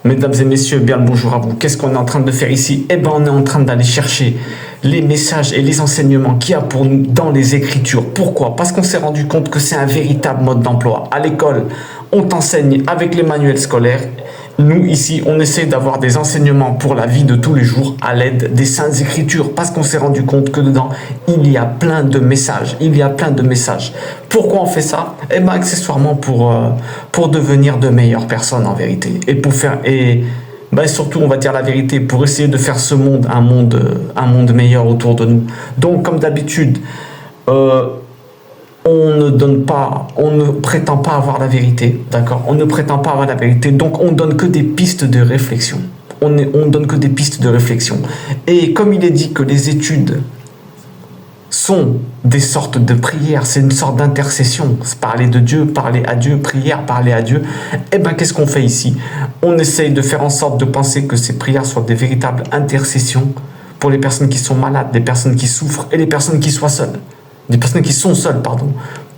Mesdames et messieurs, bien le bonjour à vous. Qu'est-ce qu'on est en train de faire ici? Eh bien, on est en train d'aller chercher les messages et les enseignements qu'il y a pour nous dans les Écritures. Pourquoi? Parce qu'on s'est rendu compte que c'est un véritable mode d'emploi. À l'école, on t'enseigne avec les manuels scolaires. Nous, ici, on essaie d'avoir des enseignements pour la vie de tous les jours à l'aide des Saintes Écritures parce qu'on s'est rendu compte que dedans, il y a plein de messages. Il y a plein de messages. Pourquoi on fait ça? Eh bien, accessoirement pour devenir de meilleures personnes en vérité. Et pour faire... Et ben surtout, on va dire la vérité, pour essayer de faire ce monde un monde meilleur autour de nous. Donc, comme d'habitude, on ne prétend pas avoir la vérité, d'accord? On ne prétend pas avoir la vérité, donc on donne que des pistes de réflexion. On donne que des pistes de réflexion. Et comme il est dit que les études sont des sortes de prières, c'est une sorte d'intercession, parler de Dieu, parler à Dieu, prière, parler à Dieu, eh bien qu'est-ce qu'on fait ici? On essaye de faire en sorte de penser que ces prières soient des véritables intercessions pour les personnes qui sont malades, les personnes qui souffrent et les personnes qui soient seules. Des personnes qui sont seules, pardon.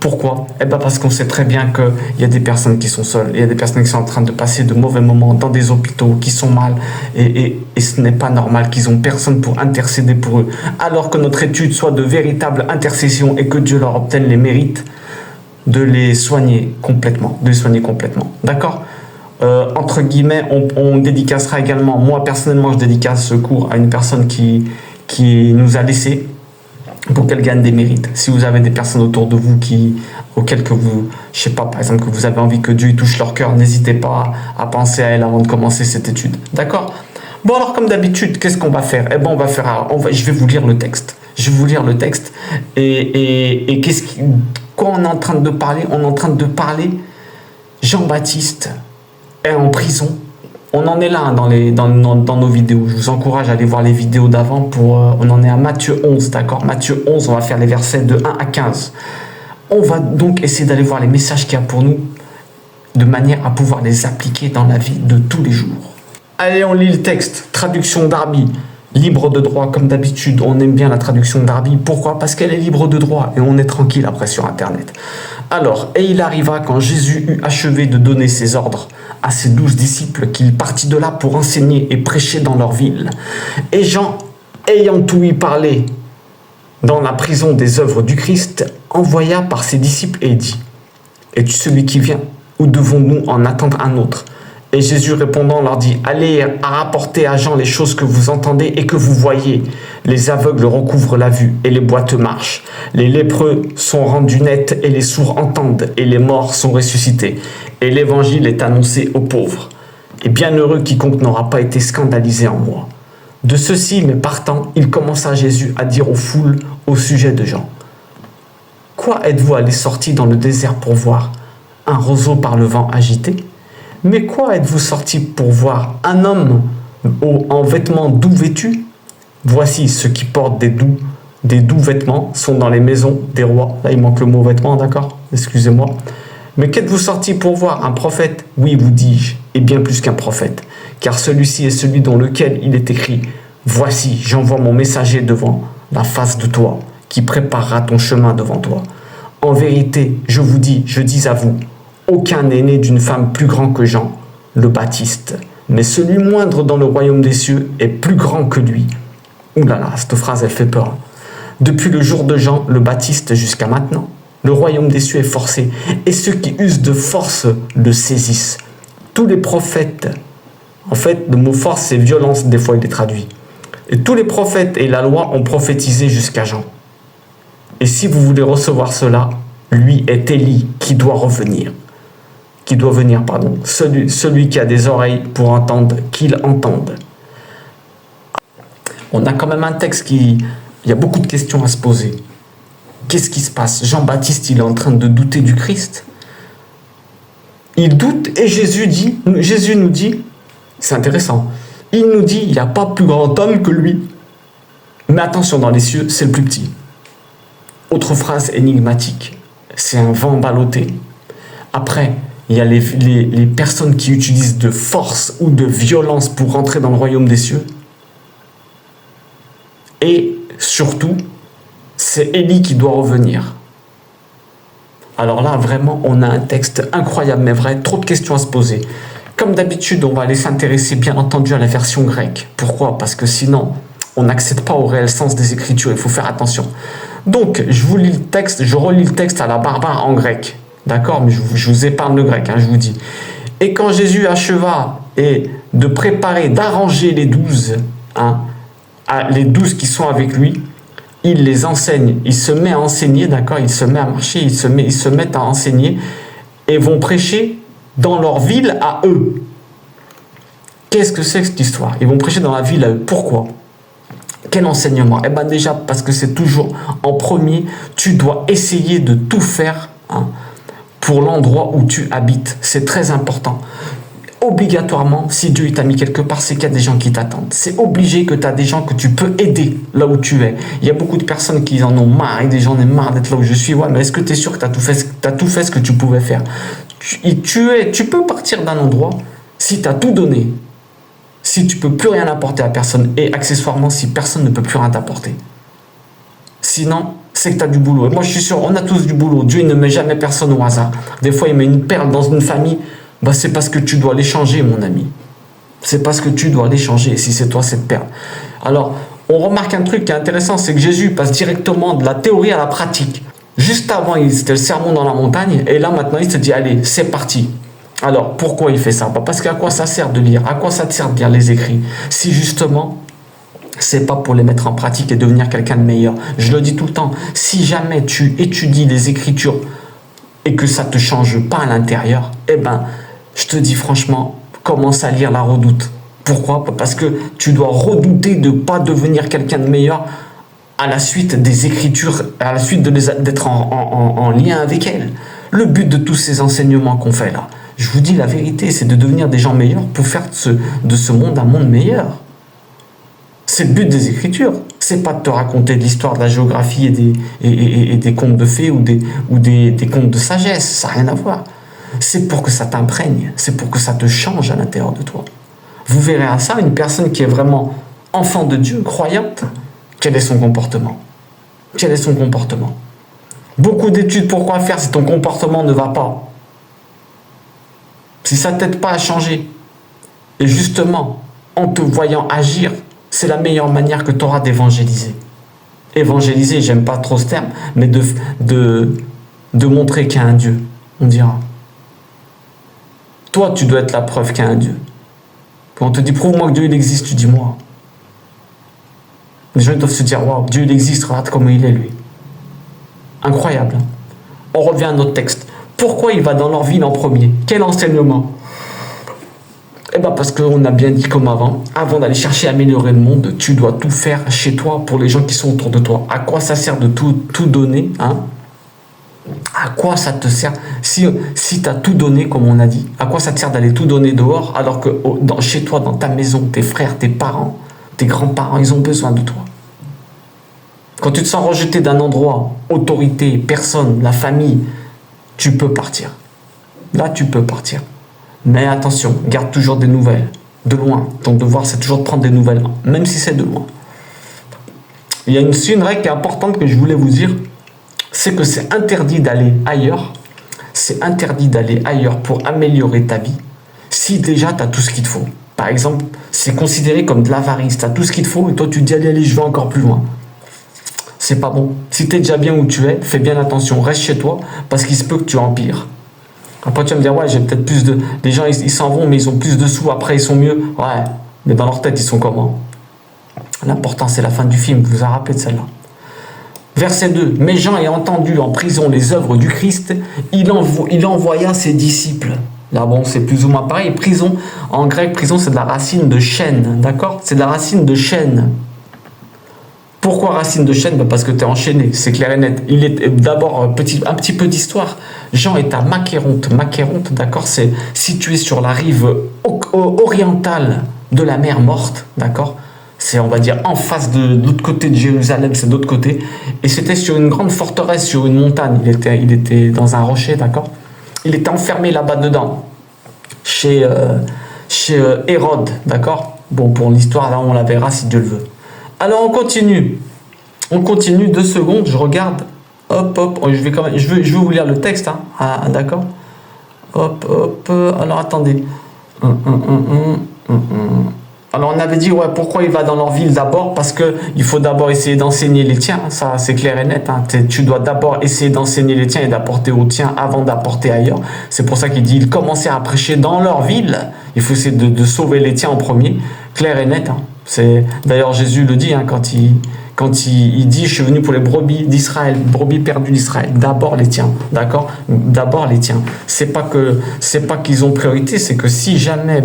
Pourquoi? Eh bien parce qu'on sait très bien qu'il y a des personnes qui sont seules, il y a des personnes qui sont en train de passer de mauvais moments dans des hôpitaux, qui sont mal, et ce n'est pas normal qu'ils n'ont personne pour intercéder pour eux, alors que notre étude soit de véritables intercessions et que Dieu leur obtienne les mérites de les soigner complètement, d'accord? Entre guillemets, on dédicacera également, moi personnellement je dédicace ce cours à une personne qui nous a laissé, pour qu'elle gagne des mérites. Si vous avez des personnes autour de vous auxquelles que vous, je sais pas, par exemple, que vous avez envie que Dieu y touche leur cœur, n'hésitez pas à penser à elle avant de commencer cette étude. D'accord? Bon, alors, comme d'habitude, qu'est-ce qu'on va faire? Eh ben, je vais vous lire le texte. Je vais vous lire le texte. Et quoi on est en train de parler? On est en train de parler, Jean-Baptiste est en prison. On en est là hein, dans nos vidéos. Je vous encourage à aller voir les vidéos d'avant. On en est à Matthieu 11, d'accord? Matthieu 11, on va faire les versets de 1 à 15. On va donc essayer d'aller voir les messages qu'il y a pour nous de manière à pouvoir les appliquer dans la vie de tous les jours. Allez, on lit le texte. Traduction Darby. Libre de droit, comme d'habitude. On aime bien la traduction Darby. Pourquoi? Parce qu'elle est libre de droit et on est tranquille après sur Internet. Alors, et il arriva quand Jésus eut achevé de donner ses ordres à ses 12 disciples qu'il partit de là pour enseigner et prêcher dans leur ville. Et Jean, ayant ouï parler dans la prison des œuvres du Christ, envoya par ses disciples et dit: Es-tu celui qui vient, ou devons-nous en attendre un autre? Et Jésus répondant leur dit: Allez rapporter à Jean les choses que vous entendez et que vous voyez. Les aveugles recouvrent la vue et les boiteux marchent. Les lépreux sont rendus nets et les sourds entendent et les morts sont ressuscités. Et l'évangile est annoncé aux pauvres. Et bienheureux quiconque n'aura pas été scandalisé en moi. De ceci, mais partant, il commença Jésus à dire aux foules au sujet de Jean: Quoi êtes-vous allés sortis dans le désert pour voir? Un roseau par le vent agité? Mais quoi êtes-vous sortis pour voir? Un homme en vêtements doux vêtus? Voici ceux qui portent des doux vêtements sont dans les maisons des rois. Là, il manque le mot vêtements, d'accord? Excusez-moi. Mais qu'êtes-vous sortis pour voir? Un prophète? Oui, vous dis-je, et bien plus qu'un prophète. Car celui-ci est celui dans lequel il est écrit: Voici, j'envoie mon messager devant la face de toi, qui préparera ton chemin devant toi. En vérité, je dis à vous, aucun n'est né d'une femme plus grand que Jean, le Baptiste. Mais celui moindre dans le royaume des cieux est plus grand que lui. Ouh là là, cette phrase, elle fait peur. Depuis le jour de Jean le Baptiste jusqu'à maintenant, le royaume des cieux est forcé, et ceux qui usent de force le saisissent. Tous les prophètes, en fait, le mot force, c'est violence, des fois il est traduit. Et tous les prophètes et la loi ont prophétisé jusqu'à Jean. Et si vous voulez recevoir cela, lui est Élie qui doit venir, celui qui a des oreilles pour entendre, qu'il entende. On a quand même un texte il y a beaucoup de questions à se poser. Qu'est-ce qui se passe? Jean-Baptiste, il est en train de douter du Christ. Il doute et Jésus nous dit, c'est intéressant, il nous dit, il n'y a pas plus grand homme que lui. Mais attention, dans les cieux, c'est le plus petit. Autre phrase énigmatique, c'est un vent ballotté. Après, il y a les personnes qui utilisent de force ou de violence pour rentrer dans le royaume des cieux. Et surtout, c'est Élie qui doit revenir. Alors là, vraiment, on a un texte incroyable, mais vrai, trop de questions à se poser. Comme d'habitude, on va aller s'intéresser bien entendu à la version grecque. Pourquoi? Parce que sinon, on n'accède pas au réel sens des Écritures, il faut faire attention. Donc, je vous lis le texte, je relis le texte à la barbare en grec. D'accord? Mais je vous épargne le grec, je vous dis. Et quand Jésus acheva de préparer, d'arranger les 12, les 12 qui sont avec lui, il les enseigne, il se met à enseigner, d'accord? Il se met à marcher, ils se mettent à enseigner et vont prêcher dans leur ville à eux. Qu'est-ce que c'est que cette histoire? Ils vont prêcher dans la ville à eux. Pourquoi? Quel enseignement? Eh bien déjà, parce que c'est toujours en premier, tu dois essayer de tout faire pour l'endroit où tu habites. C'est très important. Obligatoirement, si Dieu t'a mis quelque part, c'est qu'il y a des gens qui t'attendent. C'est obligé que tu as des gens que tu peux aider là où tu es. Il y a beaucoup de personnes qui en ont marre, et des gens en ont marre d'être là où je suis. Ouais, mais est-ce que tu es sûr que tu as tout fait ce que tu pouvais faire? Tu peux partir d'un endroit si tu as tout donné, si tu peux plus rien apporter à personne et accessoirement si personne ne peut plus rien t'apporter. Sinon, c'est que tu as du boulot. Et moi, je suis sûr, on a tous du boulot. Dieu ne met jamais personne au hasard. Des fois, il met une perle dans une famille. C'est parce que tu dois l'échanger, mon ami. C'est parce que tu dois l'échanger, si c'est toi cette perle. Alors, on remarque un truc qui est intéressant, c'est que Jésus passe directement de la théorie à la pratique. Juste avant, c'était le sermon dans la montagne, et là, maintenant, il se dit, allez, c'est parti. Alors, pourquoi il fait ça? Parce qu'à quoi ça sert de lire? À quoi ça te sert de lire les écrits? Si justement, c'est pas pour les mettre en pratique et devenir quelqu'un de meilleur. Je le dis tout le temps, si jamais tu étudies les Écritures et que ça te change pas à l'intérieur, je te dis franchement, commence à lire la Redoute. Pourquoi? Parce que tu dois redouter de ne pas devenir quelqu'un de meilleur à la suite des Écritures, à la suite d'être en lien avec elles. Le but de tous ces enseignements qu'on fait là, je vous dis la vérité, c'est de devenir des gens meilleurs pour faire de ce monde un monde meilleur. C'est le but des Écritures. C'est pas de te raconter de l'histoire de la géographie et des contes de fées ou des contes de sagesse. Ça n'a rien à voir. C'est pour que ça t'imprègne. C'est pour que ça te change à l'intérieur de toi. Vous verrez à ça, une personne qui est vraiment enfant de Dieu, croyante, quel est son comportement? Quel est son comportement? Beaucoup d'études, pourquoi faire si ton comportement ne va pas? Si ça ne t'aide pas à changer. Et justement, en te voyant agir, c'est la meilleure manière que tu auras d'évangéliser. Évangéliser, j'aime pas trop ce terme, mais de montrer qu'il y a un Dieu, on dira. Toi, tu dois être la preuve qu'il y a un Dieu. Quand on te dit, prouve-moi que Dieu il existe, tu dis moi. Les gens doivent se dire, waouh, Dieu il existe, regarde comment il est lui. Incroyable. On revient à notre texte. Pourquoi il va dans leur ville en premier? Quel enseignement? Parce qu'on a bien dit comme avant d'aller chercher à améliorer le monde, tu dois tout faire chez toi pour les gens qui sont autour de toi. À quoi ça sert de tout donner, À quoi ça te sert? Si tu as tout donné, comme on a dit, à quoi ça te sert d'aller tout donner dehors alors que chez toi, dans ta maison, tes frères, tes parents, tes grands-parents, ils ont besoin de toi. Quand tu te sens rejeté d'un endroit, autorité, personne, la famille, tu peux partir. Là, tu peux partir. Mais attention, garde toujours des nouvelles, de loin. Ton devoir, c'est toujours de prendre des nouvelles, même si c'est de loin. Il y a une règle qui est importante que je voulais vous dire, c'est que c'est interdit d'aller ailleurs. C'est interdit d'aller ailleurs pour améliorer ta vie, si déjà tu as tout ce qu'il te faut. Par exemple, c'est considéré comme de l'avarice. Tu as tout ce qu'il te faut et toi, tu te dis, allez, je vais encore plus loin. C'est pas bon. Si tu es déjà bien où tu es, fais bien attention, reste chez toi, parce qu'il se peut que tu empires. Après, tu vas me dire, ouais, j'ai peut-être plus de... Les gens, ils s'en vont, mais ils ont plus de sous, après, ils sont mieux. Ouais, mais dans leur tête, ils sont comment? L'important, c'est la fin du film, vous vous en rappelez de celle-là. Verset 2. Mais Jean ayant entendu en prison les œuvres du Christ, il envoya ses disciples. Là, bon, c'est plus ou moins pareil. Prison, en grec, prison, c'est de la racine de chaîne, d'accord? C'est de la racine de chaîne. Pourquoi racine de chaîne? Parce que tu es enchaîné, c'est clair et net. Il est d'abord un petit peu d'histoire. Jean est à Macéronte. Macéronte, d'accord, c'est situé sur la rive orientale de la mer Morte, d'accord? C'est, on va dire, en face de l'autre côté de Jérusalem, c'est de l'autre côté. Et c'était sur une grande forteresse, sur une montagne. Il était dans un rocher, d'accord? Il était enfermé là-bas dedans, chez Hérode, d'accord? Bon, pour l'histoire, là, on la verra si Dieu le veut. Alors, on continue. On continue 2 secondes, je regarde. Hop, hop, je vais vous lire le texte, d'accord? Hop, hop, alors attendez. Alors on avait dit, ouais, pourquoi il va dans leur ville d'abord? Parce que il faut d'abord essayer d'enseigner les tiens, ça c'est clair et net. Hein. Tu dois d'abord essayer d'enseigner les tiens et d'apporter aux tiens avant d'apporter ailleurs. C'est pour ça qu'il dit, ils commençaient à prêcher dans leur ville. Il faut essayer de sauver les tiens en premier, clair et net. Hein. D'ailleurs Jésus le dit hein, quand il dit, je suis venu pour les brebis d'Israël, brebis perdues d'Israël. D'abord les tiens, d'accord? D'abord les tiens. C'est pas qu'ils ont priorité, c'est que si jamais,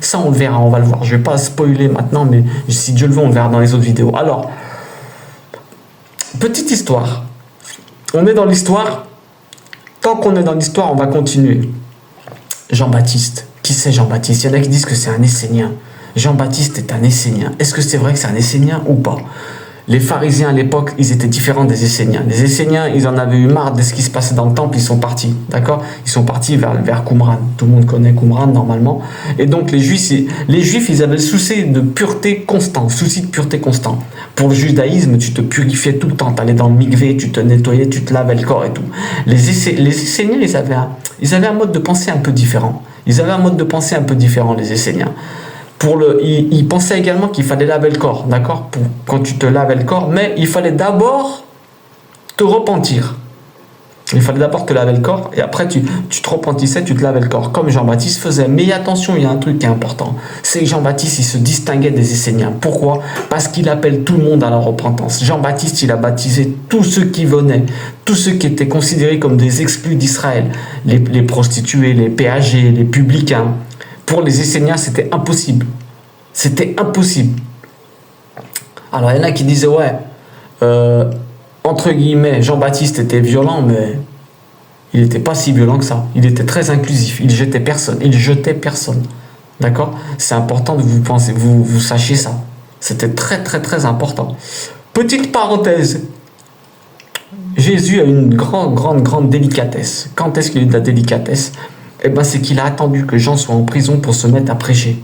ça on le verra, on va le voir. Je vais pas spoiler maintenant, mais si Dieu le veut, on le verra dans les autres vidéos. Alors, petite histoire. On est dans l'histoire. Tant qu'on est dans l'histoire, on va continuer. Jean-Baptiste. Qui c'est Jean-Baptiste? Il y en a qui disent que c'est un Essénien. Jean-Baptiste est un Essénien. Est-ce que c'est vrai que c'est un Essénien ou pas? Les pharisiens à l'époque, ils étaient différents des Esséniens. Les Esséniens, ils en avaient eu marre de ce qui se passait dans le temple, ils sont partis, d'accord? Ils sont partis vers Qumran. Tout le monde connaît Qumran normalement. Et donc les Juifs, ils avaient le souci de pureté constant, souci de pureté constant. Pour le judaïsme, tu te purifiais tout le temps. Tu allais dans le mikvé, tu te nettoyais, tu te lavais le corps et tout. Les Esséniens, ils avaient un mode de pensée un peu différent. Les Esséniens. Il pensait également qu'il fallait laver le corps, d'accord? Quand tu te lavais le corps, mais il fallait d'abord te repentir. Il fallait d'abord te laver le corps et après tu te repentissais, tu te lavais le corps, comme Jean-Baptiste faisait. Mais attention, il y a un truc qui est important, c'est que Jean-Baptiste, il se distinguait des Esséniens. Pourquoi? Parce qu'il appelle tout le monde à la repentance. Jean-Baptiste, il a baptisé tous ceux qui venaient, tous ceux qui étaient considérés comme des exclus d'Israël, les prostituées, les péagers, les publicains. Pour les Esséniens, c'était impossible. C'était impossible. Alors, il y en a qui disaient, ouais, entre guillemets, Jean-Baptiste était violent, mais il n'était pas si violent que ça. Il était très inclusif. Il jetait personne. D'accord? C'est important de vous sachiez ça. C'était très, très, très important. Petite parenthèse. Jésus a une grande délicatesse. Quand est-ce qu'il a eu de la délicatesse? C'est qu'il a attendu que Jean soit en prison pour se mettre à prêcher.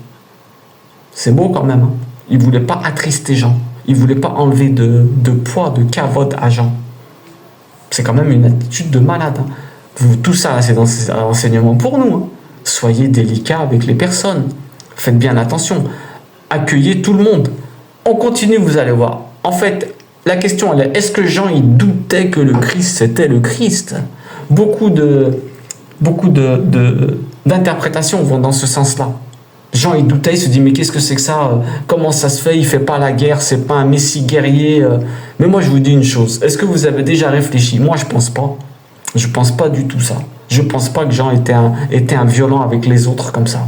C'est beau quand même. Hein. Il ne voulait pas attrister Jean. Il ne voulait pas enlever de poids, de cavote à Jean. C'est quand même une attitude de malade. Hein. Tout ça, c'est dans ces enseignements pour nous. Hein. Soyez délicats avec les personnes. Faites bien attention. Accueillez tout le monde. On continue, vous allez voir. En fait, la question, elle est, est-ce que Jean, il doutait que le Christ, c'était le Christ? Beaucoup d'interprétations vont dans ce sens-là. Jean, il doutait, il se dit, mais qu'est-ce que c'est que ça? Comment ça se fait? Il ne fait pas la guerre, c'est pas un messie guerrier. Mais moi, je vous dis une chose. Est-ce que vous avez déjà réfléchi? Moi, je pense pas. Je pense pas du tout ça. Je pense pas que Jean était un violent avec les autres comme ça.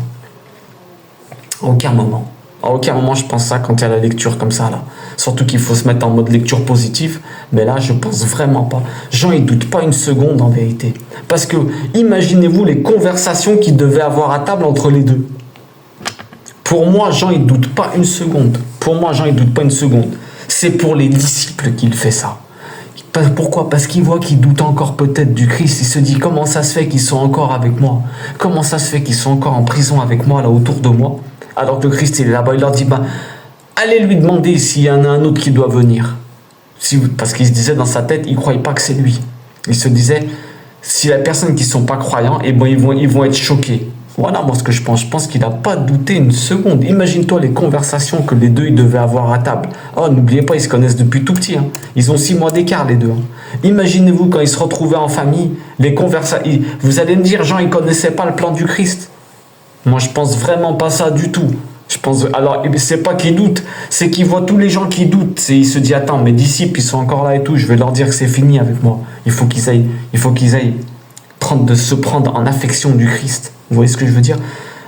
À aucun moment. À aucun moment, je pense ça quand il y a la lecture comme ça, là. Surtout qu'il faut se mettre en mode lecture positive. Mais là, je pense vraiment pas. Jean, il doute pas une seconde, en vérité. Parce que, imaginez-vous les conversations qu'il devait avoir à table entre les deux. Pour moi, Jean, il doute pas une seconde. C'est pour les disciples qu'il fait ça. Pourquoi? Parce qu'il voit qu'ils doutent encore peut-être du Christ. Il se dit, comment ça se fait qu'ils sont encore avec moi? Comment ça se fait qu'ils sont encore en prison avec moi, là, autour de moi? Alors que le Christ, il est là-bas, il leur dit, allez lui demander s'il y en a un autre qui doit venir. Parce qu'il se disait dans sa tête, il ne croyait pas que c'est lui. Il se disait, si la personne qui ne sont pas croyants, ils vont être choqués. Voilà, moi, ce que je pense. Je pense qu'il n'a pas douté une seconde. Imagine-toi les conversations que les deux, ils devaient avoir à table. Oh, n'oubliez pas, ils se connaissent depuis tout petit. Hein. Ils ont 6 mois d'écart, les deux. Hein. Imaginez-vous quand ils se retrouvaient en famille, les conversations. Vous allez me dire, Jean, il ne connaissait pas le plan du Christ. Moi, je pense vraiment pas ça du tout. Alors, c'est pas qu'il doute, c'est qu'il voit tous les gens qui doutent. Il se dit, attends, mes disciples, ils sont encore là et tout. Je vais leur dire que c'est fini avec moi. Il faut qu'ils aillent se prendre en affection du Christ. Vous voyez ce que je veux dire?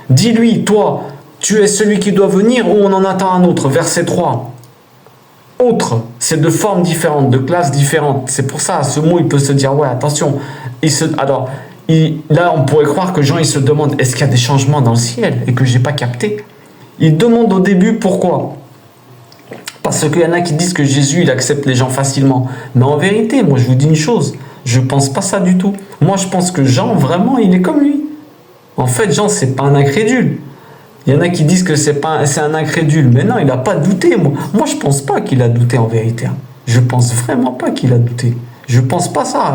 Dis-lui, toi, tu es celui qui doit venir ou on en attend un autre? Verset 3. Autre, c'est de formes différentes, de classes différentes. C'est pour ça, ce mot, il peut se dire, ouais, attention. Là, on pourrait croire que Jean, il se demande, est-ce qu'il y a des changements dans le ciel et que je n'ai pas capté? Il demande au début pourquoi. Parce qu'il y en a qui disent que Jésus, il accepte les gens facilement. Mais en vérité, moi, je vous dis une chose, je ne pense pas ça du tout. Moi, je pense que Jean, vraiment, il est comme lui. En fait, Jean, c'est pas un incrédule. Il y en a qui disent que c'est un incrédule. Mais non, il n'a pas douté. Moi, je pense pas qu'il a douté en vérité. Je pense vraiment pas qu'il a douté. Je pense pas ça.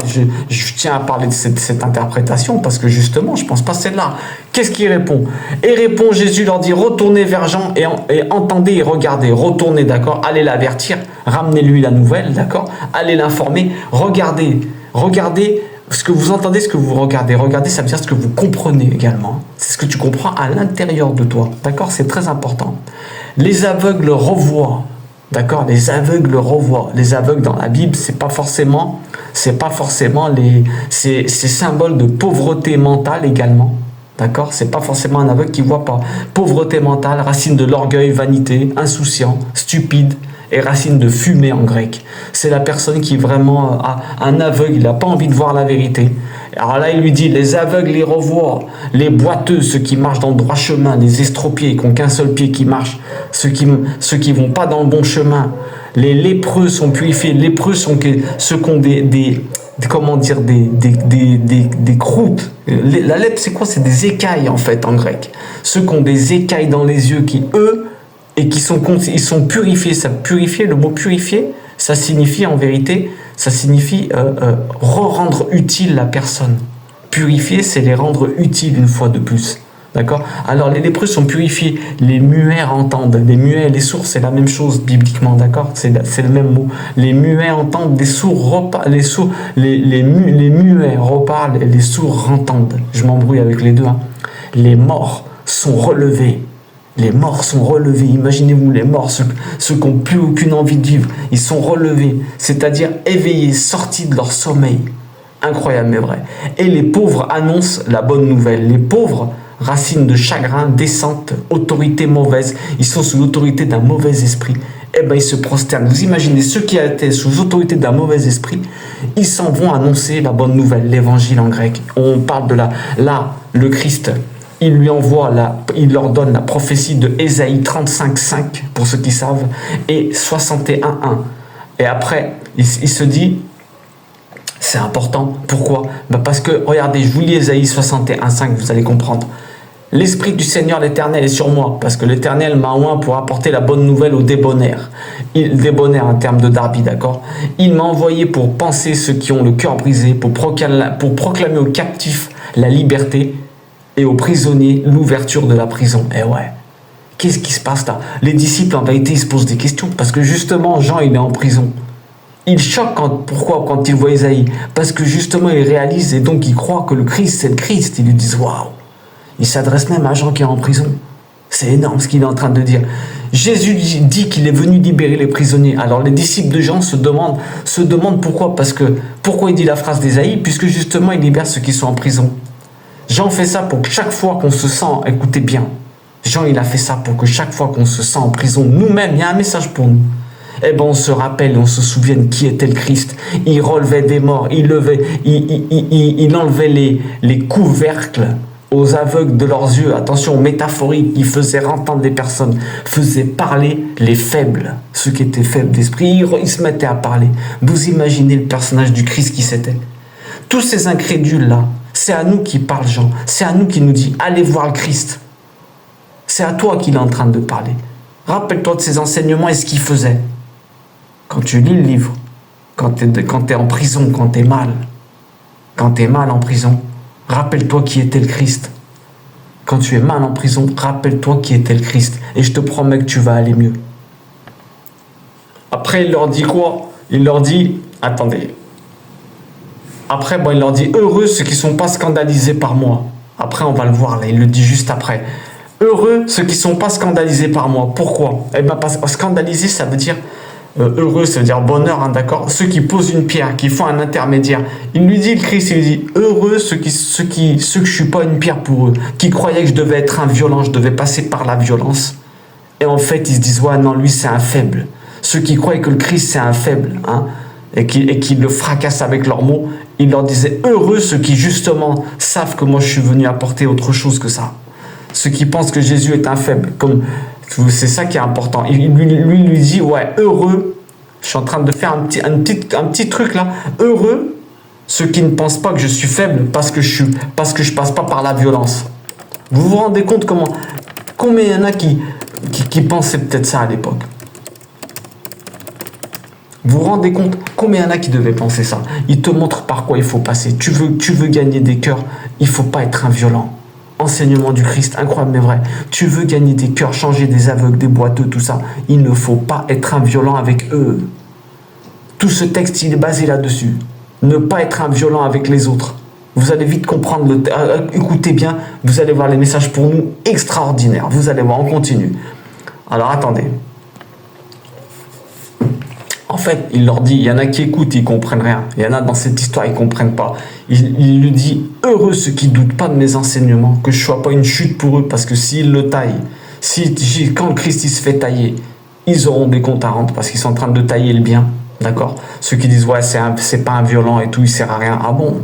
Je tiens à parler de cette interprétation parce que justement, je pense pas celle-là. Qu'est-ce qu'il répond? Et répond, Jésus leur dit, retournez vers Jean et entendez et regardez. Retournez, d'accord? Allez l'avertir, ramenez-lui la nouvelle, d'accord? Allez l'informer, regardez. Regardez ce que vous entendez, ce que vous regardez. Regardez, ça veut dire ce que vous comprenez également. C'est ce que tu comprends à l'intérieur de toi, d'accord? C'est très important. Les aveugles revoient. D'accord, les aveugles revoient. Les aveugles dans la Bible, c'est pas forcément ces symboles de pauvreté mentale également. D'accord, c'est pas forcément un aveugle qui voit pas. Pauvreté mentale, racine de l'orgueil, vanité, insouciant, stupide et racine de fumée en grec. C'est la personne qui vraiment a un aveugle, il n'a pas envie de voir la vérité. Alors là, il lui dit, les aveugles les revoient, les boiteux, ceux qui marchent dans le droit chemin, les estropiés qui n'ont qu'un seul pied qui marche, ceux qui vont pas dans le bon chemin. Les lépreux sont purifiés. Les lépreux sont ceux qui ont des croûtes. La lèpre, c'est quoi? C'est des écailles, en fait, en grec. Ceux qui ont des écailles dans les yeux, qui, eux, et qui sont purifiés. Ça, purifier, le mot purifier, ça signifie, en vérité, ça signifie rendre utile la personne. Purifier, c'est les rendre utiles une fois de plus. D'accord? Alors, les lépreux sont purifiés, les muets entendent. Les muets et les sourds, c'est la même chose bibliquement, d'accord? C'est le même mot. Les muets entendent, les sourds reparlent, les muets reparlent et les sourds entendent. Je m'embrouille avec les deux. Hein. Les morts sont relevés. Les morts sont relevés. Imaginez-vous les morts, ceux qui n'ont plus aucune envie de vivre. Ils sont relevés, c'est-à-dire éveillés, sortis de leur sommeil. Incroyable mais vrai. Et les pauvres annoncent la bonne nouvelle. Les pauvres, racines de chagrin, descente, autorité mauvaise, ils sont sous l'autorité d'un mauvais esprit. Eh bien, ils se prosternent. Vous imaginez, ceux qui étaient sous l'autorité d'un mauvais esprit, ils s'en vont annoncer la bonne nouvelle, l'évangile en grec. On parle de le Christ. Il leur donne la prophétie de Ésaïe 35,5, pour ceux qui savent, et 61,1. Et après, il se dit, c'est important. Pourquoi? Parce que, regardez, je vous lis Ésaïe 61,5, vous allez comprendre. L'Esprit du Seigneur l'Éternel est sur moi, parce que l'Éternel m'a oint pour apporter la bonne nouvelle aux débonnaires. Débonnaires en termes de Darby, d'accord? Il m'a envoyé pour panser ceux qui ont le cœur brisé, pour proclamer aux captifs la liberté, et aux prisonniers l'ouverture de la prison. Eh ouais, qu'est-ce qui se passe là? Les disciples, en vérité, ils se posent des questions, parce que justement, Jean, il est en prison. Il choque pourquoi quand il voit Ésaïe? Parce que justement, il réalise, et donc il croit que le Christ, c'est le Christ. Ils lui disent, waouh! Il s'adresse même à Jean qui est en prison. C'est énorme ce qu'il est en train de dire. Jésus dit qu'il est venu libérer les prisonniers. Alors les disciples de Jean se demandent pourquoi. Pourquoi il dit la phrase d'Ésaïe? Puisque justement, il libère ceux qui sont en prison. Jean fait ça pour que chaque fois qu'on se sent, écoutez bien, Jean il a fait ça pour que chaque fois qu'on se sent en prison, nous-mêmes, il y a un message pour nous. Eh bien on se rappelle et on se souvienne qui était le Christ. Il relevait des morts, il enlevait les couvercles aux aveugles de leurs yeux, attention, métaphorique, il faisait entendre les personnes, faisait parler les faibles, ceux qui étaient faibles d'esprit, ils se mettaient à parler. Vous imaginez le personnage du Christ qui c'était? Tous ces incrédules-là, c'est à nous qui parle Jean. C'est à nous qui nous dit, allez voir le Christ. C'est à toi qu'il est en train de parler. Rappelle-toi de ses enseignements et ce qu'il faisait. Quand tu lis le livre, quand tu es en prison, quand tu es mal en prison, rappelle-toi qui était le Christ. Quand tu es mal en prison, rappelle-toi qui était le Christ. Et je te promets que tu vas aller mieux. Après, il leur dit quoi? Il leur dit, attendez. Après, il leur dit, heureux ceux qui ne sont pas scandalisés par moi. Après, on va le voir, là, il le dit juste après. Heureux ceux qui ne sont pas scandalisés par moi. Pourquoi? Eh bien, parce que scandalisé, ça veut dire, heureux, ça veut dire bonheur, hein, d'accord? Ceux qui posent une pierre, qui font un intermédiaire. Il lui dit, le Christ, il lui dit, heureux ceux que je ne suis pas une pierre pour eux, qui croyaient que je devais être un violent, je devais passer par la violence. Et en fait, ils se disent, ouais, non, lui, c'est un faible. Ceux qui croyaient que le Christ, c'est un faible, hein, et qui le fracassent avec leurs mots, il leur disait, heureux ceux qui justement savent que moi je suis venu apporter autre chose que ça. Ceux qui pensent que Jésus est un faible, c'est ça qui est important. Il lui dit, ouais, heureux, je suis en train de faire un petit truc là, heureux ceux qui ne pensent pas que je suis faible parce que je passe pas par la violence. Vous vous rendez compte combien il y en a qui pensaient peut-être ça à l'époque? Vous vous rendez compte combien il y en a qui devaient penser ça? Il te montre par quoi il faut passer. Tu veux gagner des cœurs, il ne faut pas être un violent. Enseignement du Christ, incroyable mais vrai. Tu veux gagner des cœurs, changer des aveugles, des boiteux, tout ça. Il ne faut pas être un violent avec eux. Tout ce texte, il est basé là-dessus. Ne pas être un violent avec les autres. Vous allez vite comprendre, écoutez bien, vous allez voir les messages pour nous extraordinaires. Vous allez voir, on continue. Alors attendez. En fait, il leur dit, il y en a qui écoutent, ils ne comprennent rien. Il y en a dans cette histoire, ils ne comprennent pas. Il lui dit, heureux ceux qui ne doutent pas de mes enseignements, que je ne sois pas une chute pour eux, parce que s'ils le taillent, quand le Christ il se fait tailler, ils auront des comptes à rendre, parce qu'ils sont en train de tailler le bien. D'accord? Ceux qui disent, ouais, c'est pas un violent et tout, il sert à rien. Ah bon,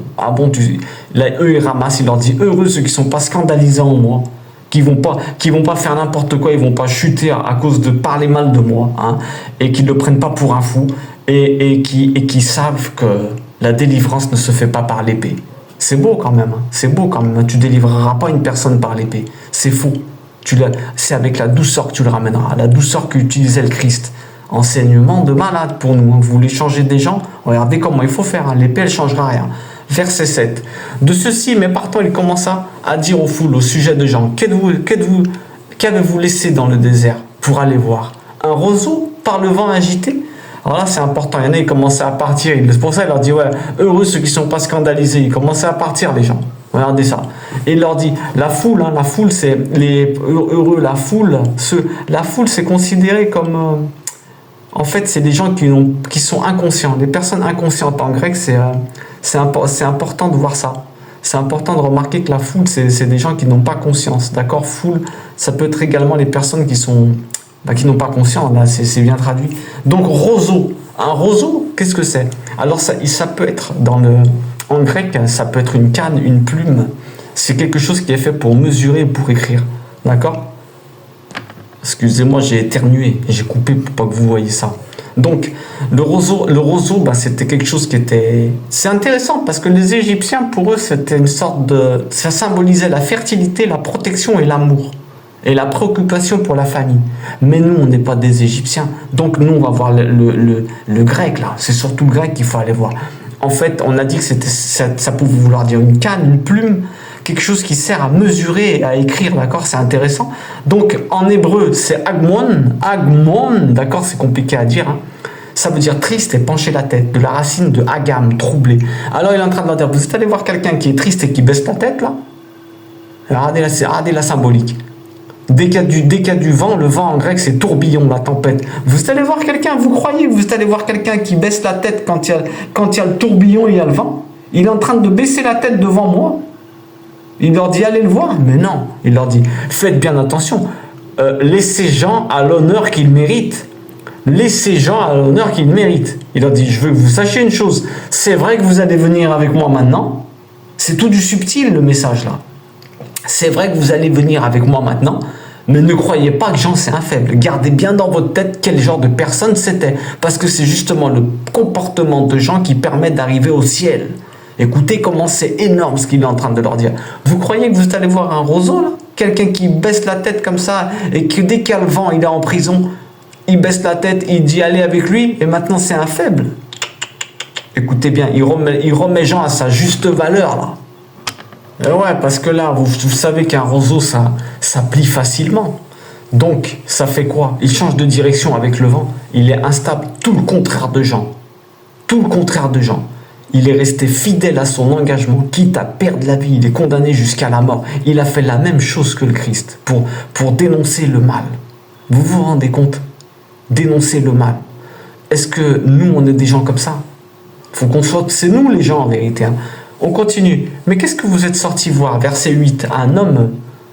là, eux, ils ramassent, il leur dit, heureux ceux qui ne sont pas scandalisés en moi, qui vont pas faire n'importe quoi, ils vont pas chuter à cause de parler mal de moi, hein, et qui ne le prennent pas pour un fou, et qui savent que la délivrance ne se fait pas par l'épée. C'est beau quand même, hein, c'est beau quand même. Tu délivreras pas une personne par l'épée, c'est faux. C'est avec la douceur que tu le ramèneras, la douceur qu'utilisait le Christ. Enseignement de malade pour nous. Vous voulez changer des gens? Regardez comment il faut faire. Hein. L'épée, elle ne changera rien. Verset 7. De ceci, mais partant, il commença à dire aux foules au sujet de Jean, qu'avez-vous laissé dans le désert pour aller voir? Un roseau par le vent agité? Alors là, c'est important. Il y en a, ils commençaient à partir. C'est pour ça qu'il leur dit, ouais, heureux ceux qui ne sont pas scandalisés. Ils commençaient à partir, les gens. Regardez ça. Et il leur dit, la foule, c'est les heureux, la foule, c'est considéré comme... En fait, c'est des gens qui sont inconscients. Les personnes inconscientes en grec, c'est important de voir ça. C'est important de remarquer que la foule, c'est des gens qui n'ont pas conscience. D'accord? Foule, ça peut être également les personnes qui n'ont pas conscience. Là, c'est bien traduit. Donc, roseau. Un roseau, qu'est-ce que c'est? Alors, ça peut être, en grec, ça peut être une canne, une plume. C'est quelque chose qui est fait pour mesurer, pour écrire. D'accord? Excusez-moi, j'ai éternué, j'ai coupé pour pas que vous voyez ça. Donc, le roseau, c'était quelque chose qui était... C'est intéressant parce que les Égyptiens, pour eux, c'était une sorte de... Ça symbolisait la fertilité, la protection et l'amour. Et la préoccupation pour la famille. Mais nous, on n'est pas des Égyptiens. Donc, nous, on va voir le grec, là. C'est surtout le grec qu'il faut aller voir. En fait, on a dit que ça pouvait vouloir dire une canne, une plume, quelque chose qui sert à mesurer et à écrire, d'accord? C'est intéressant. Donc, en hébreu, c'est agmon, d'accord? C'est compliqué à dire, hein. Ça veut dire triste et pencher la tête, de la racine de agam, troublé. Alors, il est en train de leur dire, vous êtes allé voir quelqu'un qui est triste et qui baisse la tête, là? Regardez la symbolique. Dès qu'il y a du vent, le vent en grec, c'est tourbillon, la tempête. Vous allez voir quelqu'un, vous croyez que vous allez voir quelqu'un qui baisse la tête quand il y a le tourbillon et il y a le vent? Il est en train de baisser la tête devant moi. Il leur dit, allez le voir. Mais non, il leur dit, faites bien attention. Laissez Jean à l'honneur qu'il mérite. Laissez Jean à l'honneur qu'il mérite. Il leur dit, je veux que vous sachiez une chose. C'est vrai que vous allez venir avec moi maintenant. C'est tout du subtil, le message là. C'est vrai que vous allez venir avec moi maintenant. Mais ne croyez pas que Jean c'est un faible. Gardez bien dans votre tête quel genre de personne c'était. Parce que c'est justement le comportement de Jean qui permet d'arriver au ciel. Écoutez comment c'est énorme ce qu'il est en train de leur dire. Vous croyez que vous allez voir un roseau là? Quelqu'un qui baisse la tête comme ça et que dès qu'il y a le vent, il est en prison. Il baisse la tête, il dit allez avec lui et maintenant c'est un faible. Écoutez bien, il remet Jean à sa juste valeur là. Et ouais, parce que là, vous savez qu'un roseau, ça plie facilement. Donc, ça fait quoi? Il change de direction avec le vent. Il est instable, tout le contraire de Jean. Tout le contraire de Jean. Il est resté fidèle à son engagement, quitte à perdre la vie. Il est condamné jusqu'à la mort. Il a fait la même chose que le Christ pour dénoncer le mal. Vous vous rendez compte? Dénoncer le mal. Est-ce que nous, on est des gens comme ça? Faut qu'on soit... C'est nous les gens en vérité, hein. On continue. Mais qu'est-ce que vous êtes sortis voir? Verset 8. Un homme,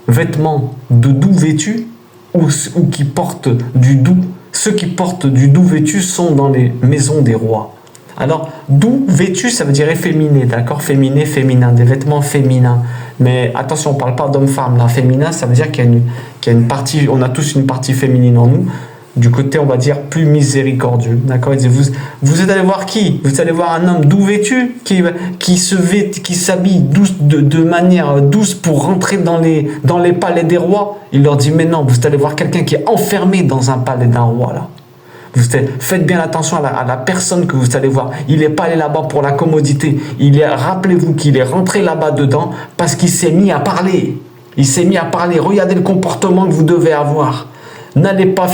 vêtements de doux vêtu, ou qui porte du doux. Ceux qui portent du doux vêtu sont dans les maisons des rois. Alors, doux vêtu, ça veut dire efféminé, d'accord? Féminin, féminin, des vêtements féminins. Mais attention, on ne parle pas d'homme-femme. Là, féminin, ça veut dire qu'il y a une partie, on a tous une partie féminine en nous. Du côté, on va dire, plus miséricordieux. D'accord? Il dit, vous êtes allé voir qui? Vous êtes allé voir un homme doux vêtu qui s'habille de manière douce pour rentrer dans les palais des rois. Il leur dit, mais non, vous êtes allé voir quelqu'un qui est enfermé dans un palais d'un roi, là. Faites bien attention à la personne que vous allez voir. Il n'est pas allé là-bas pour la commodité. Rappelez-vous qu'il est rentré là-bas dedans parce qu'il s'est mis à parler. Il s'est mis à parler. Regardez le comportement que vous devez avoir. N'allez pas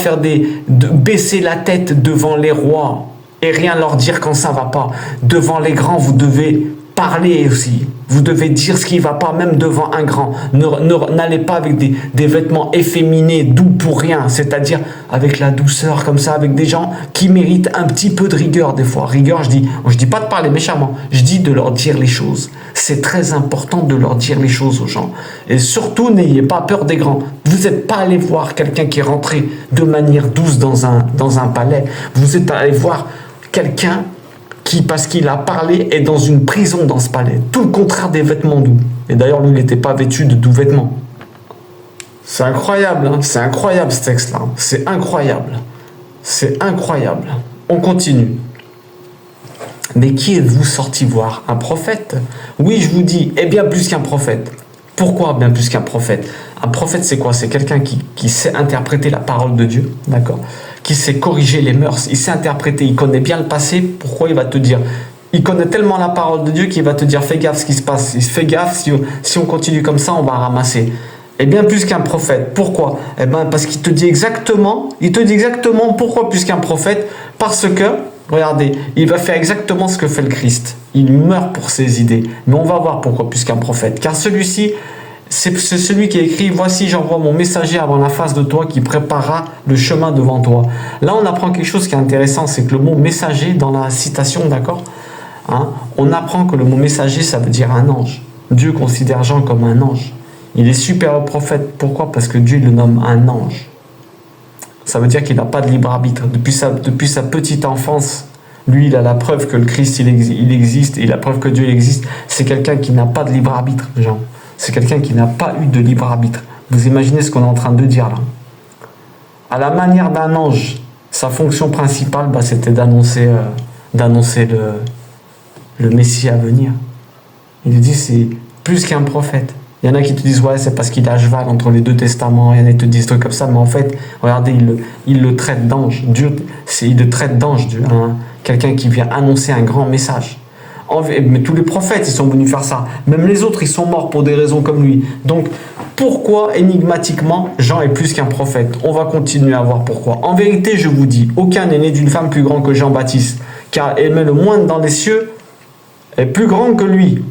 baisser la tête devant les rois et rien leur dire quand ça va pas. Devant les grands, vous devez parler aussi. Vous devez dire ce qui ne va pas, même devant un grand. N'allez pas avec des vêtements efféminés, doux pour rien, c'est-à-dire avec la douceur comme ça, avec des gens qui méritent un petit peu de rigueur des fois. Rigueur, je dis pas de parler méchamment, je dis de leur dire les choses. C'est très important de leur dire les choses aux gens. Et surtout, n'ayez pas peur des grands. Vous n'êtes pas allé voir quelqu'un qui est rentré de manière douce dans un palais. Vous êtes allé voir quelqu'un qui, parce qu'il a parlé, est dans une prison dans ce palais. Tout le contraire des vêtements doux. Et d'ailleurs, lui, il n'était pas vêtu de doux vêtements. C'est incroyable, hein, c'est incroyable ce texte-là. C'est incroyable. C'est incroyable. On continue. Mais qui êtes-vous sorti voir? Un prophète? Oui, je vous dis, et bien plus qu'un prophète. Pourquoi bien plus qu'un prophète? Un prophète, c'est quoi? C'est quelqu'un qui sait interpréter la parole de Dieu, d'accord? Qui sait corriger les mœurs, il sait interpréter, il connaît bien le passé. Pourquoi? Il va te dire, il connaît tellement la parole de Dieu qu'il va te dire, fais gaffe ce qui se passe, fais gaffe, si on continue comme ça, on va ramasser. Et bien plus qu'un prophète. Pourquoi? Eh bien parce qu'il te dit exactement pourquoi plus qu'un prophète? Parce que, regardez, il va faire exactement ce que fait le Christ. Il meurt pour ses idées. Mais on va voir pourquoi plus qu'un prophète. Car celui-ci, c'est celui qui a écrit « Voici, j'envoie mon messager avant la face de toi qui préparera le chemin devant toi. » Là, on apprend quelque chose qui est intéressant, c'est que le mot « messager » dans la citation, d'accord, hein, on apprend que le mot « messager », ça veut dire un ange. Dieu considère Jean comme un ange. Il est supérieur au prophète. Pourquoi? Parce que Dieu le nomme un ange. Ça veut dire qu'il n'a pas de libre arbitre. Depuis sa petite enfance, lui, il a la preuve que le Christ, il existe, et la preuve que Dieu existe. C'est quelqu'un qui n'a pas de libre arbitre, Jean. C'est quelqu'un qui n'a pas eu de libre arbitre. Vous imaginez ce qu'on est en train de dire là. À la manière d'un ange, sa fonction principale, c'était d'annoncer le Messie à venir. Il dit c'est plus qu'un prophète. Il y en a qui te disent ouais, c'est parce qu'il est à cheval entre les deux testaments. Il y en a qui te disent des trucs comme ça, mais en fait, regardez, il le traite d'ange. Dieu, il le traite d'ange, quelqu'un qui vient annoncer un grand message. Mais tous les prophètes, ils sont venus faire ça. Même les autres, ils sont morts pour des raisons comme lui. Donc, pourquoi, énigmatiquement, Jean est plus qu'un prophète? On va continuer à voir pourquoi. En vérité, je vous dis, aucun n'est né d'une femme plus grand que Jean-Baptiste, car elle met le moindre dans les cieux est plus grand que lui.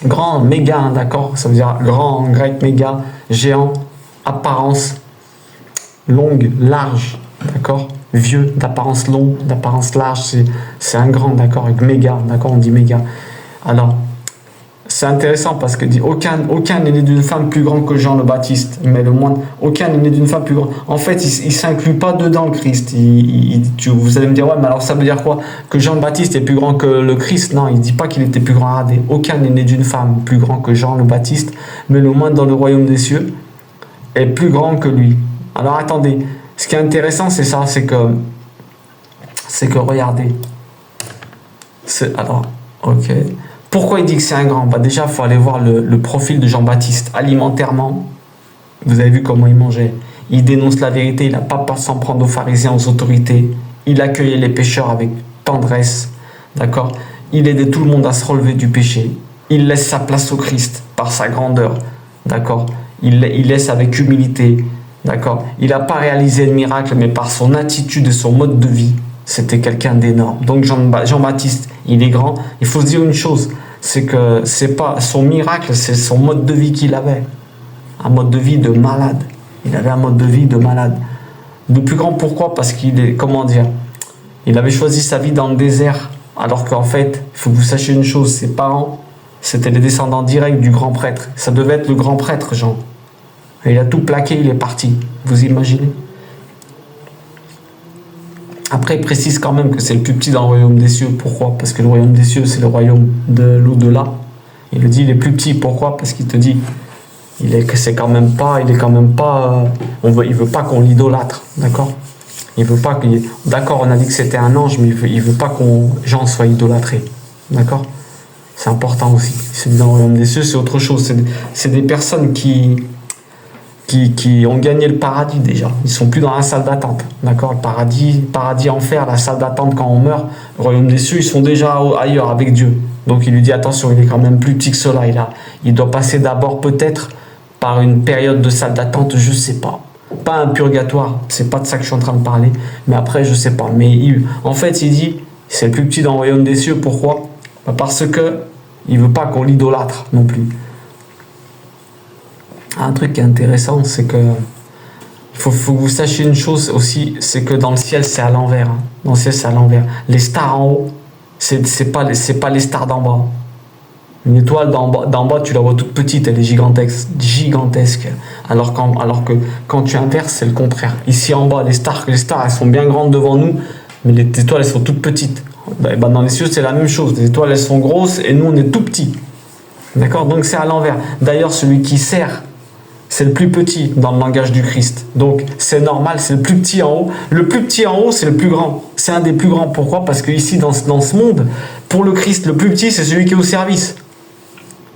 Grand, méga, d'accord? Ça veut dire grand en grec, méga, géant, apparence longue, large, d'accord? Vieux, d'apparence longue, d'apparence large, c'est un grand, d'accord, avec méga, d'accord, on dit méga. Alors, c'est intéressant parce que dit aucun n'est né d'une femme plus grande que Jean le Baptiste, mais le moins, aucun n'est né d'une femme plus grande. En fait, il s'inclut pas dedans le Christ. Vous allez me dire ouais, mais alors ça veut dire quoi? Que Jean le Baptiste est plus grand que le Christ? Non, il dit pas qu'il était plus grand. Regardez, aucun n'est né d'une femme plus grand que Jean le Baptiste, mais le moins dans le royaume des cieux est plus grand que lui. Alors attendez. Ce qui est intéressant, c'est ça, c'est que regardez. Alors, ok. Pourquoi il dit que c'est un grand? Déjà, il faut aller voir le profil de Jean-Baptiste. Alimentairement, vous avez vu comment il mangeait. Il dénonce la vérité, il n'a pas peur de s'en prendre aux pharisiens, aux autorités. Il accueillait les pécheurs avec tendresse. D'accord? Il aidait tout le monde à se relever du péché. Il laisse sa place au Christ par sa grandeur. D'accord? Il laisse avec humilité. D'accord? Il n'a pas réalisé le miracle, mais par son attitude et son mode de vie, c'était quelqu'un d'énorme. Donc Jean-Baptiste, il est grand. Il faut se dire une chose, c'est que c'est pas son miracle, c'est son mode de vie qu'il avait. Un mode de vie de malade. Il avait un mode de vie de malade. Le plus grand, pourquoi? Parce qu'il est, comment dire, il avait choisi sa vie dans le désert. Alors qu'en fait, il faut que vous sachiez une chose, ses parents, c'était les descendants directs du grand prêtre. Ça devait être le grand prêtre, Jean. Et il a tout plaqué, il est parti. Vous imaginez? Après, il précise quand même que c'est le plus petit dans le royaume des cieux. Pourquoi? Parce que le royaume des cieux, c'est le royaume de l'au-delà. Il le dit, il est plus petit. Pourquoi? Parce qu'il te dit, il est veut pas qu'on l'idolâtre. D'accord? Il veut pas qu'il... D'accord, on a dit que c'était un ange, mais il veut pas qu'on Jean soit idolâtré. D'accord? C'est important aussi. C'est dans le royaume des cieux, c'est autre chose. C'est des personnes qui qui ont gagné le paradis déjà. Ils sont plus dans la salle d'attente. D'accord? Le paradis enfer, la salle d'attente quand on meurt. Le royaume des cieux, ils sont déjà ailleurs avec Dieu. Donc il lui dit attention, il est quand même plus petit que cela. Il doit passer d'abord peut-être par une période de salle d'attente, je sais pas. Pas un purgatoire, c'est pas de ça que je suis en train de parler. Mais après, je sais pas. Mais en fait, il dit c'est le plus petit dans le royaume des cieux. Pourquoi? Parce que il veut pas qu'on l'idolâtre non plus. Un truc qui est intéressant, c'est que il faut que vous sachiez une chose aussi, c'est que dans le ciel, c'est à l'envers. Hein. Dans le ciel, c'est à l'envers. Les stars en haut, c'est pas les stars d'en bas. Une étoile d'en bas, tu la vois toute petite, elle est gigantesque. Alors que quand tu inverses, c'est le contraire. Ici en bas, les stars, elles sont bien grandes devant nous, mais les étoiles, elles sont toutes petites. Dans les cieux, c'est la même chose. Les étoiles, elles sont grosses et nous, on est tout petits. D'accord? Donc c'est à l'envers. D'ailleurs, celui qui sert, c'est le plus petit dans le langage du Christ. Donc c'est normal, c'est le plus petit en haut. Le plus petit en haut, c'est le plus grand. C'est un des plus grands. Pourquoi? Parce que ici, dans ce monde, pour le Christ, le plus petit, c'est celui qui est au service.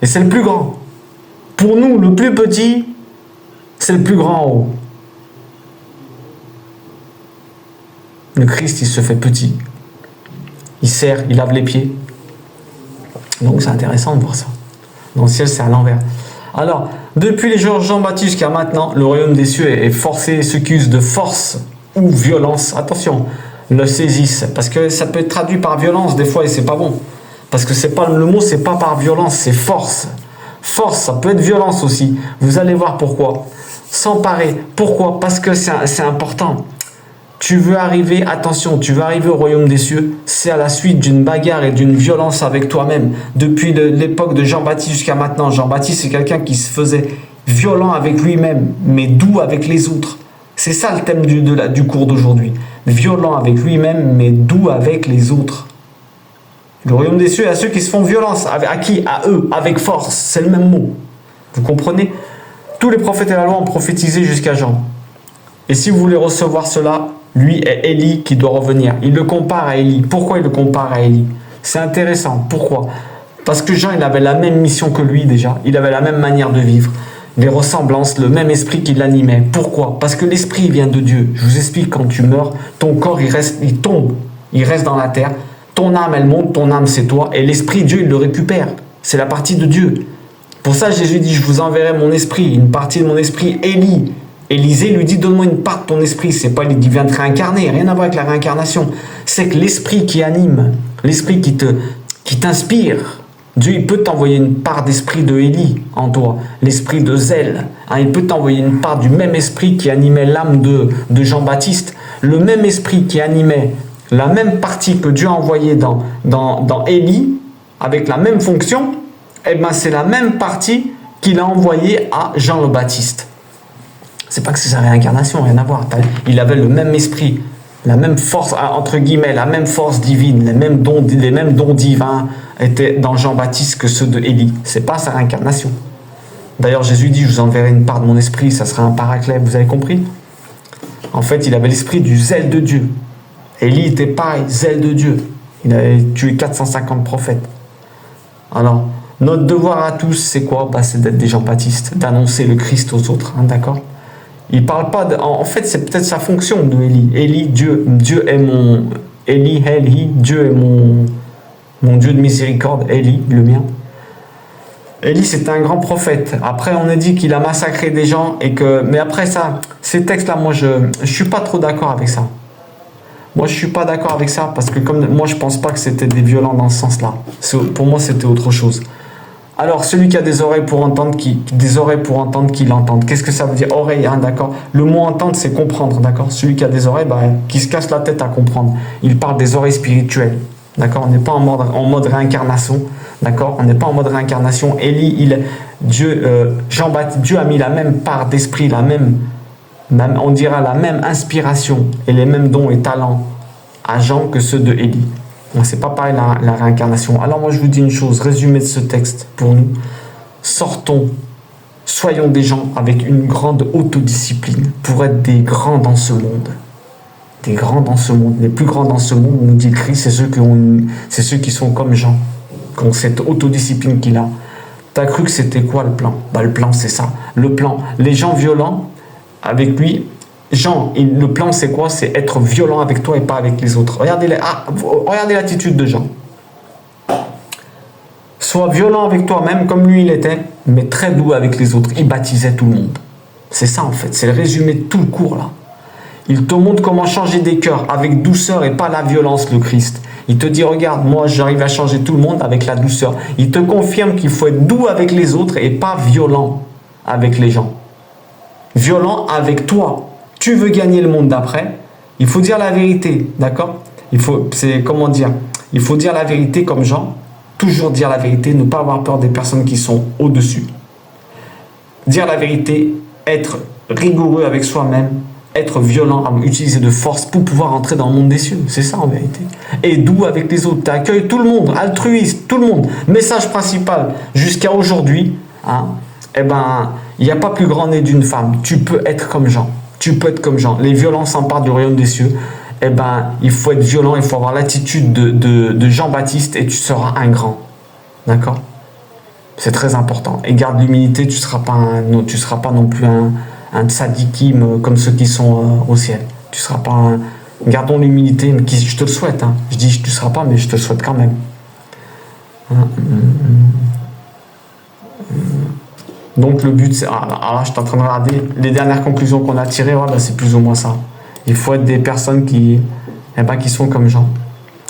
Et c'est le plus grand. Pour nous, le plus petit, c'est le plus grand en haut. Le Christ, il se fait petit. Il sert, il lave les pieds. Donc c'est intéressant de voir ça. Dans le ciel, c'est à l'envers. Alors, depuis les jours de Jean-Baptiste jusqu'à maintenant, le royaume des cieux est forcé, ceux qui usent de force ou violence, attention, le saisissent. Parce que ça peut être traduit par violence des fois et c'est pas bon. Parce que c'est pas le mot, c'est pas par violence, c'est force. Force, ça peut être violence aussi. Vous allez voir pourquoi. S'emparer. Pourquoi? Parce que c'est important. Tu veux arriver, attention, tu veux arriver au royaume des cieux, c'est à la suite d'une bagarre et d'une violence avec toi-même. Depuis l'époque de Jean-Baptiste jusqu'à maintenant, Jean-Baptiste, c'est quelqu'un qui se faisait violent avec lui-même, mais doux avec les autres. C'est ça le thème du cours d'aujourd'hui. Violent avec lui-même, mais doux avec les autres. Le royaume des cieux est à ceux qui se font violence. À qui? À eux, avec force. C'est le même mot. Vous comprenez? Tous les prophètes et la loi ont prophétisé jusqu'à Jean. Et si vous voulez recevoir cela, lui est Élie qui doit revenir. Il le compare à Élie. Pourquoi il le compare à Élie? C'est intéressant. Pourquoi? Parce que Jean, il avait la même mission que lui déjà. Il avait la même manière de vivre. Les ressemblances, le même esprit qui l'animait. Pourquoi? Parce que l'esprit vient de Dieu. Je vous explique, quand tu meurs, ton corps, il tombe. Il reste dans la terre. Ton âme, elle monte. Ton âme, c'est toi. Et l'esprit, Dieu, il le récupère. C'est la partie de Dieu. Pour ça, Jésus dit, je vous enverrai mon esprit. Une partie de mon esprit, Élie. Élisée lui dit, donne-moi une part de ton esprit. C'est pas lui qui vient te réincarner, rien à voir avec la réincarnation. C'est que l'esprit qui anime, l'esprit qui t'inspire. Dieu, il peut t'envoyer une part d'esprit de Élie en toi, l'esprit de zèle. Il peut t'envoyer une part du même esprit qui animait l'âme de Jean-Baptiste. Le même esprit qui animait la même partie que Dieu a envoyée dans Élie, avec la même fonction, eh ben c'est la même partie qu'il a envoyée à Jean le Baptiste. C'est pas que c'est sa réincarnation, rien à voir. Il avait le même esprit, la même force, entre guillemets, la même force divine, les mêmes dons divins étaient dans Jean-Baptiste que ceux de Élie. C'est pas sa réincarnation. D'ailleurs, Jésus dit, je vous enverrai une part de mon esprit, ça sera un paraclet, vous avez compris? En fait, il avait l'esprit du zèle de Dieu. Élie était pareil, zèle de Dieu. Il avait tué 450 prophètes. Alors, notre devoir à tous, c'est quoi? C'est d'être des Jean-Baptiste, d'annoncer le Christ aux autres, d'accord? Il parle pas en fait, c'est peut-être sa fonction de Élie. Élie, Dieu est mon... Élie, Dieu est mon Dieu de miséricorde. Élie, le mien. Élie, c'est un grand prophète. Après, on a dit qu'il a massacré des gens et que... Mais après ça, ces textes-là, moi, je suis pas trop d'accord avec ça. Moi, je suis pas d'accord avec ça parce que moi, je pense pas que c'était des violents dans ce sens-là. Pour moi, c'était autre chose. Alors, celui qui a des oreilles pour entendre, qu'il entende. Qu'est-ce que ça veut dire? Oreille, d'accord. Le mot entendre, c'est comprendre, d'accord. Celui qui a des oreilles, qui se casse la tête à comprendre. Il parle des oreilles spirituelles, d'accord. On n'est pas en mode réincarnation, d'accord. On n'est pas en mode réincarnation. Élie, Jean-Baptiste, Dieu a mis la même part d'esprit, on dira la même inspiration et les mêmes dons et talents à Jean que ceux de Élie. C'est pas pareil la réincarnation. Alors moi je vous dis une chose, résumé de ce texte pour nous. Sortons, soyons des gens avec une grande autodiscipline pour être des grands dans ce monde. Des grands dans ce monde. Les plus grands dans ce monde, nous dit Christ, c'est ceux qui sont comme Jean, qui ont cette autodiscipline qu'il a. T'as cru que c'était quoi le plan? Bah, le plan, c'est ça. Le plan, les gens violents avec lui, Jean, le plan, c'est quoi? C'est être violent avec toi et pas avec les autres. Regardez l'attitude de Jean. Sois violent avec toi-même comme lui il était, mais très doux avec les autres. Il baptisait tout le monde. C'est ça en fait, c'est le résumé de tout le cours là. Il te montre comment changer des cœurs avec douceur et pas la violence, le Christ. Il te dit, regarde, moi j'arrive à changer tout le monde avec la douceur. Il te confirme qu'il faut être doux avec les autres et pas violent avec les gens. Violent avec toi. Tu veux gagner le monde d'après, il faut dire la vérité, d'accord? Il faut dire la vérité comme Jean. Toujours dire la vérité, ne pas avoir peur des personnes qui sont au-dessus. Dire la vérité, être rigoureux avec soi-même, être violent, utiliser de force pour pouvoir entrer dans le monde des cieux. C'est ça en vérité. Et doux avec les autres. Tu accueilles tout le monde, altruiste, tout le monde. Message principal, jusqu'à aujourd'hui, il n'y a pas plus grand né d'une femme. Tu peux être comme Jean. Tu peux être comme Jean. Les violences s'emparent du royaume des cieux. Il faut être violent, il faut avoir l'attitude de Jean-Baptiste et tu seras un grand. D'accord? C'est très important. Et garde l'humilité, tu seras pas non plus un tzadikim comme ceux qui sont au ciel. Tu seras pas Gardons l'humilité, je te le souhaite. Je dis tu ne seras pas, mais je te le souhaite quand même. Donc le but, c'est... Alors je suis en train de regarder les dernières conclusions qu'on a tirées, voilà, c'est plus ou moins ça. Il faut être des personnes qui sont comme Jean.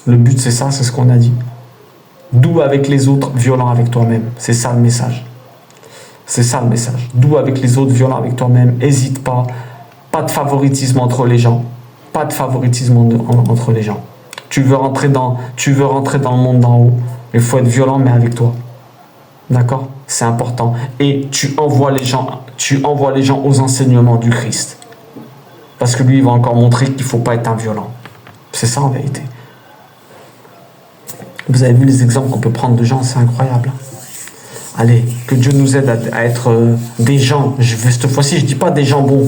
Le but, c'est ça, c'est ce qu'on a dit. Doux avec les autres, violent avec toi-même. C'est ça le message. C'est ça le message. Doux avec les autres, violent avec toi-même. Hésite pas. Pas de favoritisme entre les gens. Pas de favoritisme entre les gens. Tu veux rentrer dans le monde d'en haut. Il faut être violent, mais avec toi. D'accord? C'est important. Et tu envoies les gens aux enseignements du Christ. Parce que lui, il va encore montrer qu'il ne faut pas être un violent. C'est ça en vérité. Vous avez vu les exemples qu'on peut prendre de gens, c'est incroyable. Allez, que Dieu nous aide à être des gens. Cette fois-ci, je ne dis pas des gens bons.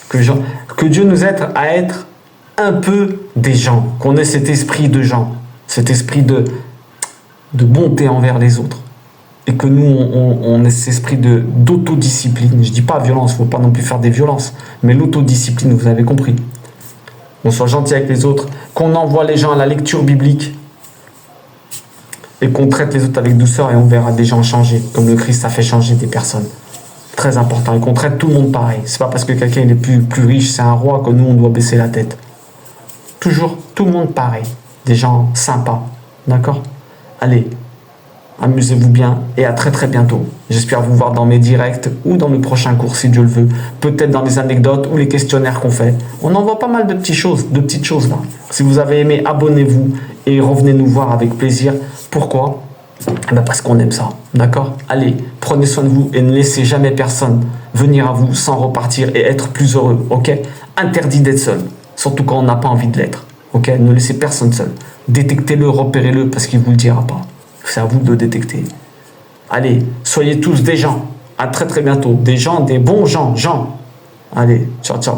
Que Dieu nous aide à être un peu des gens. Qu'on ait cet esprit de gens. Cet esprit de bonté envers les autres. Et que nous, on ait cet esprit d'autodiscipline. Je ne dis pas violence, il ne faut pas non plus faire des violences. Mais l'autodiscipline, vous avez compris. On soit gentil avec les autres. Qu'on envoie les gens à la lecture biblique. Et qu'on traite les autres avec douceur et on verra des gens changer. Comme le Christ a fait changer des personnes. Très important. Et qu'on traite tout le monde pareil. C'est pas parce que quelqu'un est plus riche, c'est un roi, que nous, on doit baisser la tête. Toujours, tout le monde pareil. Des gens sympas. D'accord? Allez. Amusez-vous bien et à très très bientôt. J'espère vous voir dans mes directs ou dans mes prochains cours si Dieu le veut. Peut-être dans les anecdotes ou les questionnaires qu'on fait. On envoie pas mal de petites choses là. Si vous avez aimé, abonnez-vous et revenez nous voir avec plaisir. Pourquoi? Parce qu'on aime ça. D'accord? Allez, prenez soin de vous et ne laissez jamais personne venir à vous sans repartir et être plus heureux. Ok? Interdit d'être seul. Surtout quand on n'a pas envie de l'être. Ok? Ne laissez personne seul. Détectez-le, repérez-le parce qu'il ne vous le dira pas. C'est à vous de le détecter. Allez, soyez tous des gens. À très très bientôt. Des gens, des bons gens. Allez, ciao, ciao.